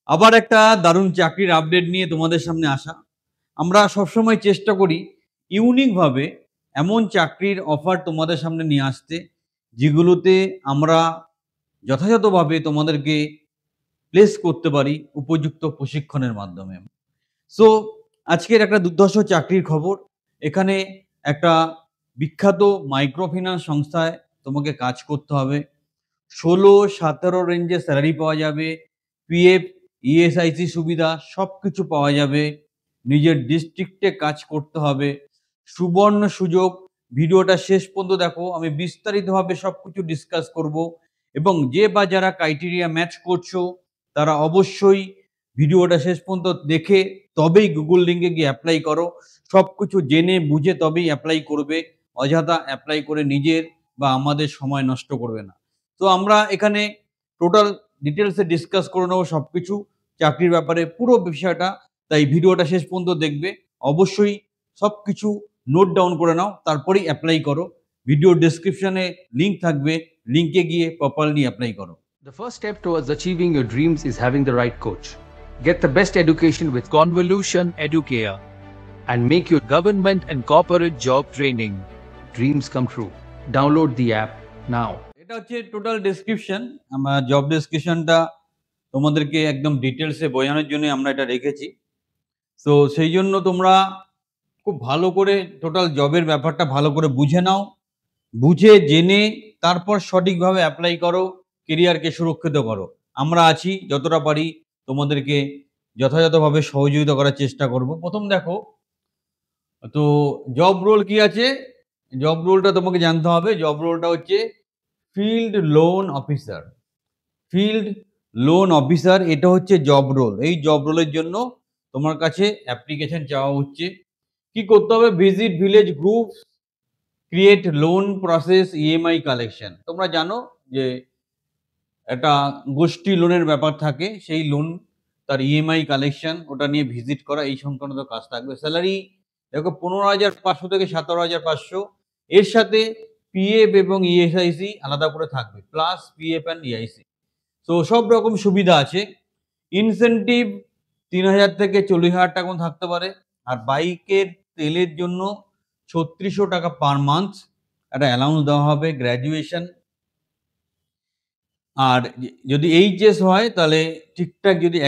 আবার একটা দারুণ চাকরির আপডেট নিয়ে তোমাদের সামনে আসা। আমরা সবসময় চেষ্টা করি ইউনিকভাবে এমন চাকরির অফার তোমাদের সামনে নিয়ে আসতে, যেগুলোতে আমরা যথাযথভাবে তোমাদেরকে প্লেস করতে পারি উপযুক্ত প্রশিক্ষণের মাধ্যমে। সো আজকের একটা দুর্ধর্ষ চাকরির খবর। এখানে একটা বিখ্যাত মাইক্রোফিন্যান্স সংস্থায় তোমাকে কাজ করতে হবে। ১৬-১৭ রেঞ্জে স্যালারি পাওয়া যাবে। পিএফ, ইএসআইসি সুবিধা সবকিছু পাওয়া যাবে। নিজের ডিস্ট্রিক্টে কাজ করতে হবে। সুবর্ণ সুযোগ। ভিডিওটা শেষ পর্যন্ত দেখো। আমি বিস্তারিতভাবে সবকিছু ডিসকাস করব এবং যে বা যারা ক্রাইটেরিয়া ম্যাচ করছো তারা অবশ্যই ভিডিওটা শেষ পর্যন্ত দেখে তবেই গুগল লিংকে গিয়ে অ্যাপ্লাই করো। সবকিছু জেনে বুঝে তবেই অ্যাপ্লাই করবে। অযথা অ্যাপ্লাই করে নিজের বা আমাদের সময় নষ্ট করবে না। তো আমরা এখানে টোটাল ডিটেলসে ডিসকাস করে নেবো সবকিছু চাকরির ব্যাপারে পুরো বিষয়টা। তাই ভিডিওটা শেষ পর্যন্ত দেখবে। অবশ্যই সবকিছু নোট ডাউন করে নাও, তারপরেই অ্যাপ্লাই করো। ভিডিও ডেসক্রিপশনে লিংক থাকবে, লিংকে গিয়ে প্রপারলি অ্যাপ্লাই করো। The first step towards achieving your dreams is having the right coach. Get the best education with Convolution Educare and make your government and corporate job training dreams come true. Download the app now. এটা হচ্ছে total description. আমরা job ডেসক্রিপশনটা তোমাদেরকে একদম ডিটেলসে বোঝানোর জন্য আমরা এটা রেখেছি। তো সেই জন্য তোমরা খুব ভালো করে টোটাল জবের ব্যাপারটা ভালো করে বুঝে নাও। বুঝে জেনে তারপর সঠিকভাবে অ্যাপ্লাই করো, কেরিয়ারকে সুরক্ষিত করো। আমরা আছি, যতটা পারি তোমাদেরকে যথাযথভাবে সহযোগিতা করার চেষ্টা করব। প্রথম দেখো, তো জব রোল কি আছে? জব রোলটা তোমাকে জানতে হবে। জব রোলটা হচ্ছে field loan officer. Field loan officer, এটা হচ্ছে জব রোল। এই জব রোলের জন্য তোমার কাছে অ্যাপ্লিকেশন চাওয়া হচ্ছে। কি করতে হবে? Visit village group, create loan process, EMI collection. তোমরা জানো যে একটা গোষ্ঠী লোনের ব্যাপার থাকে, সেই লোন তার ইএমআই কালেকশন ওটা নিয়ে ভিজিট করা, এই সংক্রান্ত কাজ থাকবে। স্যালারি দেখো ১৫,৫০০ থেকে ১৭,৫০০। এর সাথে পিএফ এবং ইএসআইসি আলাদা করে থাকবে, প্লাস পিএফ অ্যান্ড ইআইসি। তো সব রকম সুবিধা আছে। ইনসেনটিভ ৩,০০০ থেকে ৪০,০০০ টাকা থাকতে পারে। আর বাইকের তেলের জন্য ৩৬০০ টাকা পার মান্থ একটা অ্যালাউন্স দেওয়া হবে। গ্র্যাজুয়েশন আর যদি এইচএস হয় তাহলে ঠিকঠাক, যদি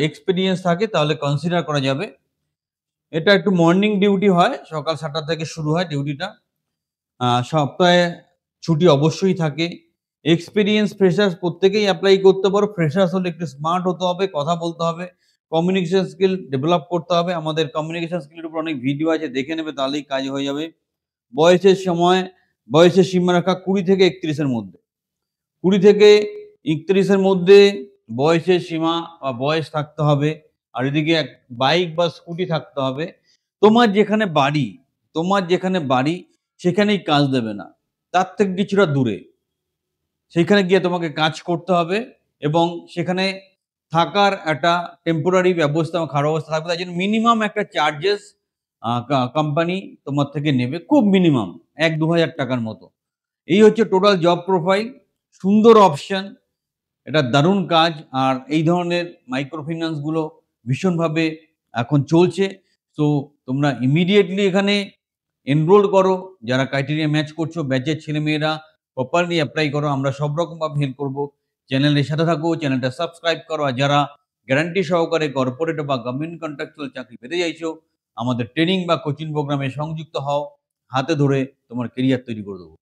এক্সপেরিয়েন্স থাকে তাহলে কনসিডার করা যাবে। এটা একটু মর্নিং ডিউটি হয়, সকাল ৭টা থেকে শুরু হয় ডিউটিটা। সপ্তাহে ছুটি অবশ্যই থাকে। এক্সপেরিয়েন্স ফ্রেশার্স প্রত্যেকেই অ্যাপ্লাই করতে পারো। ফ্রেশার্স হলে একটু স্মার্ট হতে হবে, কথা বলতে হবে, কমিউনিকেশন স্কিল ডেভেলপ করতে হবে। আমাদের কমিউনিকেশন স্কিলের উপর অনেক ভিডিও আছে, দেখে নেবে, তাহলেই কাজ হয়ে যাবে। বয়সের সীমারেখা ২০ থেকে ৩১ এর মধ্যে। ২০ থেকে ৩১ এর মধ্যে বয়সের সীমা বা বয়স থাকতে হবে। আর এদিকে বাইক বা স্কুটি থাকতে হবে। তোমার যেখানে বাড়ি সেখানেই কাজ দেবে না, তার থেকে কিছুটা দূরে। সেইখানে গিয়ে তোমাকে কাজ করতে হবে এবং সেখানে থাকার একটা টেম্পোরারি ব্যবস্থা, খারাপ অবস্থা থাকবে। তাই জন্য মিনিমাম একটা চার্জেস কোম্পানি তোমার থেকে নেবে, খুব মিনিমাম ১-২ হাজার টাকার মতো। এই হচ্ছে টোটাল জব প্রোফাইল। সুন্দর অপশন, এটা দারুণ কাজ। আর এই ধরনের মাইক্রো ফিন্যান্সগুলো ভীষণভাবে এখন চলছে। তো তোমরা ইমিডিয়েটলি এখানে এনরোল করো। যারা ক্রাইটেরিয়া ম্যাচ করছো, ব্যাচের ছেলেমেয়েরা প্রপারলি অ্যাপ্লাই করো। আমরা সব রকমভাবে হেল্প করবো। চ্যানেলের সাথে থাকো, চ্যানেলটা সাবস্ক্রাইব করো। আর যারা গ্যারান্টি সহকারে কর্পোরেট বা গভর্নমেন্ট কন্ট্রাকচুয়াল চাকরি পেতে চাইছো, আমাদের ট্রেনিং বা কোচিং প্রোগ্রামে সংযুক্ত হও। হাতে ধরে তোমার কেরিয়ার তৈরি করে দেবো।